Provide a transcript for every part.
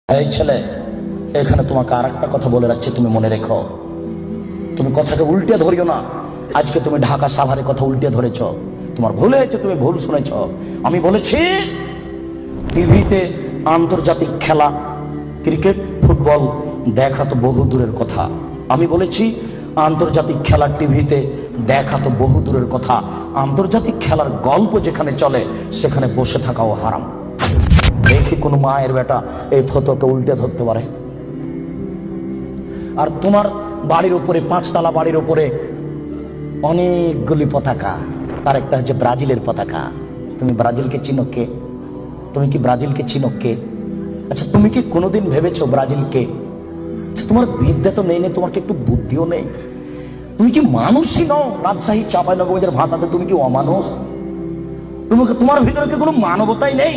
এই ছেলে, এখানে তোমাকে আর একটা কথা বলে রাখছি, তুমি মনে রেখো। তুমি কথাকে উল্টে ধরিও না। আজকে তুমি ঢাকা সাভারের কথা উল্টে ধরেছ, তোমার ভুল হয়েছে, তুমি ভুল শুনেছ। আমি বলেছি টিভিতে আন্তর্জাতিক খেলা, ক্রিকেট, ফুটবল দেখা তো বহু দূরের কথা। আমি বলেছি আন্তর্জাতিক খেলা টিভিতে দেখা তো বহু দূরের কথা, আন্তর্জাতিক খেলার গল্প যেখানে চলে সেখানে বসে থাকাও হারাম। দেখি কোন মায়ের বেটা এই ফটোকে উল্টে ধরতে পারে। আর তোমার বাড়ির উপরে, 5 তলা বাড়ির উপরে অনেকগুলি পতাকা, তার একটা হচ্ছে ব্রাজিলের পতাকা। তুমি ব্রাজিলকে চিনো কে? তুমি কি ব্রাজিলকে চিনো কে? আচ্ছা, তুমি কি কোনোদিন ভেবেছো ব্রাজিলকে? আচ্ছা, তোমার বিদ্যা তো নেই, তোমার কি একটু বুদ্ধিও নেই? তুমি কি মানুষই নও? রাজশাহী চাঁপাইনবাবগঞ্জের ভাষাতে তুমি কি অমানুষ? তোমার ভিতরে কি কোনো মানবতাই নেই?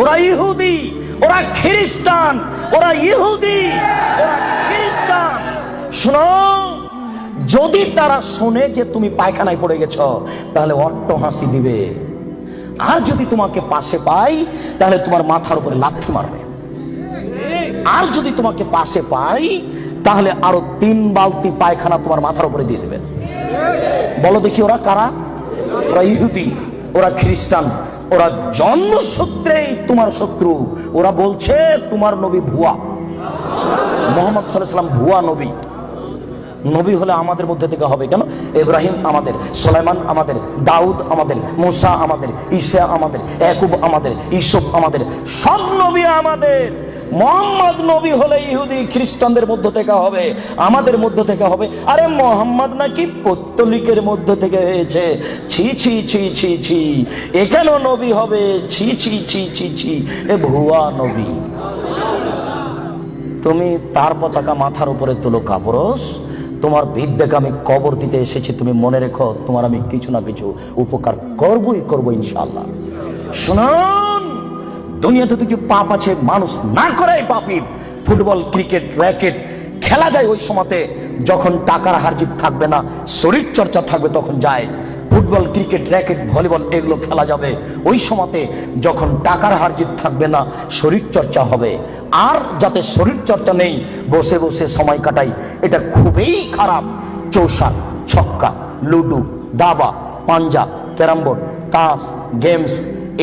ওরা ইহুদি, ওরা খ্রিস্টান, ওরা ইহুদি, ওরা খ্রিস্টান। শোনো, যদি তারা শোনে যে তুমি পায়খানায় পড়ে গেছো তাহলে অট্ট হাসি দিবে, আর যদি তোমাকে পাশে পাই তাহলে তোমার মাথার উপরে লাথি মারবে, আর যদি তোমাকে পাশে পাই তাহলে আরো 3 বালতি পায়খানা তোমার মাথার উপরে দিয়ে দেবে। বলো দেখি ওরা কারা? ওরা ইহুদি, ওরা খ্রিস্টান, ওরা জন্মসূত্রেই তোমার শত্রু। ওরা বলছে তোমার নবী ভুয়া, মুহাম্মদ সাল্লাল্লাহু আলাইহি ওয়াসাল্লাম ভুয়া নবী। নবী হলে আমাদের মধ্যে থেকে হবে কেন? ইব্রাহিম আমাদের, সুলাইমান আমাদের, দাউদ আমাদের, মুসা আমাদের, ঈসা আমাদের, ইয়াকুব আমাদের, ইউসুফ আমাদের, সব নবী আমাদের। মুহাম্মদ নবী হলে ইহুদি খ্রিস্টানদের মধ্য থেকে হবে, আমাদের মধ্য থেকে হবে। আরে মুহাম্মদ নাকি পৌত্তলিকের মধ্য থেকে হয়েছে। ছি ছি ছি ছি ছি, এ কেন নবী হবে? ছি ছি ছি ছি ছি, এ ভুয়া নবী। তুমি তার পতাকা মাথার উপরে তুলো কাপুরুষ। তোমার বিদ্যাকে আমি কবর দিতে এসেছি, তুমি মনে রেখো তোমার আমি কিছু না কিছু উপকার করবই করবো ইনশাআল্লাহ। শুনুন, দুনিয়াতে কিছু পাপ আছে মানুষ না করে পাপী। ফুটবল, ক্রিকেট, র্যাকেট খেলা যায় ওই সময়তে যখন টাকার হারজিত থাকবে না, শরীর চর্চা থাকবে, তখন যায়। ফুটবল, ক্রিকেট, র্যাকেট, ভলিবল এগুলো খেলা যাবে ওই সময়তে যখন টাকার হারজিত থাকবে না, শরীর চর্চা হবে। আর যাতে শরীর চর্চা নেই, বসে বসে সময় কাটাই, এটা খুবই খারাপ। চৌসার, ছক্কা, লুডু, দাবা, পাঞ্জা, ক্যারাম বোর্ড, তাস, গেমস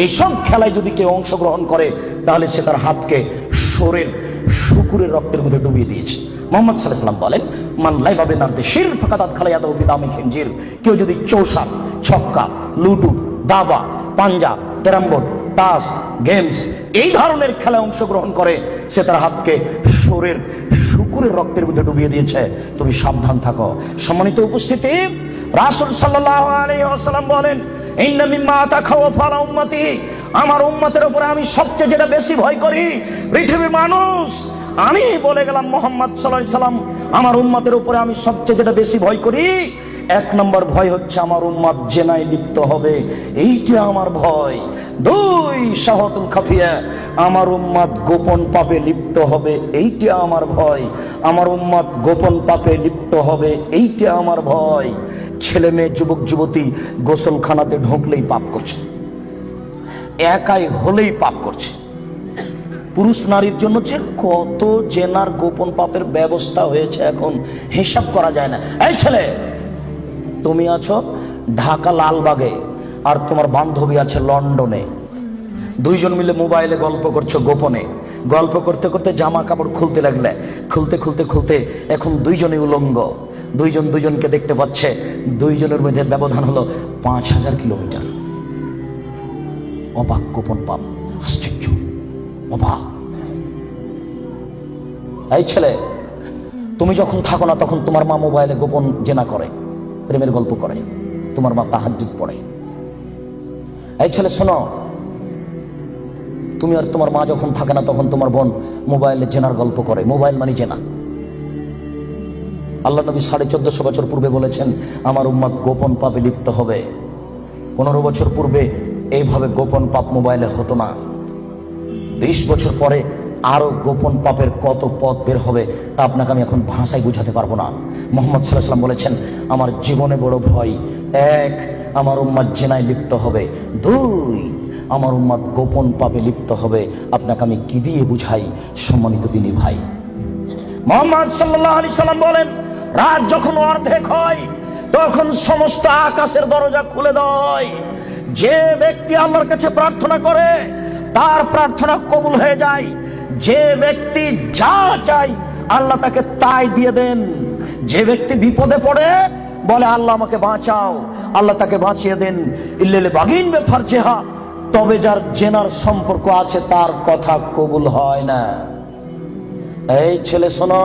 এইসব খেলায় যদি কেউ অংশগ্রহণ করে তাহলে সে তার হাতকে শরীর শুকুরের রক্তের মধ্যে ডুবিয়ে দিয়েছে। মুহাম্মদ সাল্লাল্লাহু আলাইহি ওয়াসাল্লাম বলেন, মান লাইবা বিনারদি শির ফাকাদাত খালায়াদাহু বিদামি খিনজির। কেউ যদি চৌসার, ছক্কা, লুডু, দাবা, পাঞ্জা, ক্যারাম বোর্ড, তাস, গেমস এই ধরনের খেলায় অংশগ্রহণ করে সে তার হাতকে শরীর শুকুরের রক্তের মধ্যে ডুবিয়ে দিয়েছে। তুমি সাবধান থাকো। সম্মানিত উপস্থিতি, রাসূল সাল্লাল্লাহু আলাইহি ওয়াসাল্লাম বলেন, ইন্না মিম্মা আতাখাওয়াফু আলা উম্মতি, আমার উম্মতের উপরে আমি সবচেয়ে যেটা বেশি ভয় করি পৃথিবীর মানুষ, আমি বলে গেলাম মুহাম্মদ সাল্লাল্লাহু আলাইহি ওয়াসাল্লাম, আমার উম্মতের উপরে আমি সবচেয়ে যেটা বেশি ভয় করি, 1 নম্বর ভয় হচ্ছে আমার উম্মত জেনায় লিপ্ত হবে, এইটা আমার ভয়। 2 শাহাতুল খাফিয়া, আমার উম্মত গোপন পাপে লিপ্ত হবে, এইটা আমার ভয়। আমার উম্মত গোপন পাপে লিপ্ত হবে, এইটা আমার ভয়। ছেলে মেয়ে, যুবক যুবতী গোসলখানাতে ঢুকলেই পাপ করছে, একাই হলেই পাপ করছে। পুরুষ নারীর জন্য যে কত জেনার গোপন পাপের ব্যবস্থা হয়েছে এখন হিসাব করা যায় না। এই ছেলে, তুমি আছো ঢাকা লালবাগে আর তোমার বান্ধবী আছে লন্ডনে, 2 জন মিলে মোবাইলে গল্প করছো গোপনে। গল্প করতে করতে জামা কাপড় খুলতে লাগলে, খুলতে খুলতে খুলতে এখন 2 জনই উলঙ্গ। 2 জন 2 জনকে দেখতে পাচ্ছে, 2 জনের মধ্যে ব্যবধান হলো 5000 কিলোমিটার। অবাক গোপন পাপ, আশ্চর্য, অবাক। এই ছেলে, তুমি যখন থাকো না তখন তোমার মা মোবাইলে গোপন জেনা করে, প্রেমের গল্প করে, তোমার মা তাহাজ্জুদ পড়ে। এই ছেলে শোনো, তুমি আর তোমার মা যখন থাকে না তখন তোমার বোন মোবাইলে জেনার গল্প করে। মোবাইল মানে জেনা। আল্লাহ নবী 1450 বছর পূর্বে বলেছেন আমার উম্মত গোপন পাপে লিপ্ত হবে। 15 বছর পূর্বে এইভাবে গোপন পাপ মোবাইলে হতো না। 20 বছর পরে আরো গোপন পাপের কত পথ বের হবে তা আপনাকে আমি এখন ভাষায় বুঝাতে পারবো না। মুহাম্মদ সাল্লাল্লাহু আলাইহি ওয়াসাল্লাম বলেছেন আমার জীবনে বড় ভয়, 1 আমার উম্মত জিনায় লিপ্ত হবে, 2 আমার উম্মত গোপন পাপে লিপ্ত হবে। আপনাকে আমি কি দিয়ে বুঝাই সম্মানিত দিনী ভাই? মুহাম্মদ সাল্লাল্লাহু আলাইহি সাল্লাম বলেন, রাত যখন অর্ধেক হয় তখন সমস্ত আকাশের দরজা খুলে দেয়। যে ব্যক্তি আল্লাহর কাছে প্রার্থনা করে তার প্রার্থনা কবুল হয়ে যায়। যে ব্যক্তি যা চায় আল্লাহ তাকে তাই দিয়ে দেন। যে ব্যক্তি বিপদে পড়ে বলে আল্লাহ আমাকে বাঁচাও, আল্লাহ তাকে বাঁচিয়ে দেন। ইল্লাল বাগিন বে ফারজেহা, তবে যার জেনার সম্পর্ক আছে তার কথা কবুল হয় না। এই ছেলে শোনো,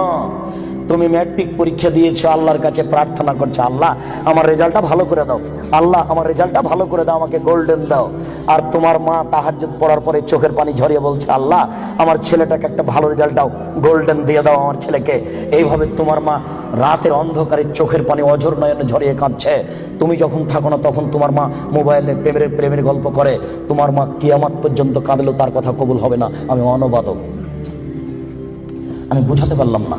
তুমি ম্যাট্রিক পরীক্ষা দিয়েছো, আল্লাহর কাছে প্রার্থনা করছো, আল্লাহ আমার রেজাল্টটা ভালো করে দাও, আল্লাহ আমার রেজাল্টটা ভালো করে দাও, আমাকে গোল্ডেন দাও। আর তোমার মা তাহাজ্জুদ পড়ার পরে চোখের পানি ঝরিয়ে বলছে, আল্লাহ আমার ছেলেটাকে একটা ভালো রেজাল্ট দাও, গোল্ডেন দিয়ে দাও আমার ছেলেকে। এইভাবে তোমার মা রাতের অন্ধকারে চোখের পানি অঝর নয়নে ঝরিয়ে কাঁদছে। তুমি যখন থাকো না তখন তোমার মা মোবাইলে প্রেমের গল্প করে। তোমার মা কিয়ামত পর্যন্ত কাঁদলেও তার কথা কবুল হবে না। আমি অনুবাদক, আমি বুঝাতে পারলাম না।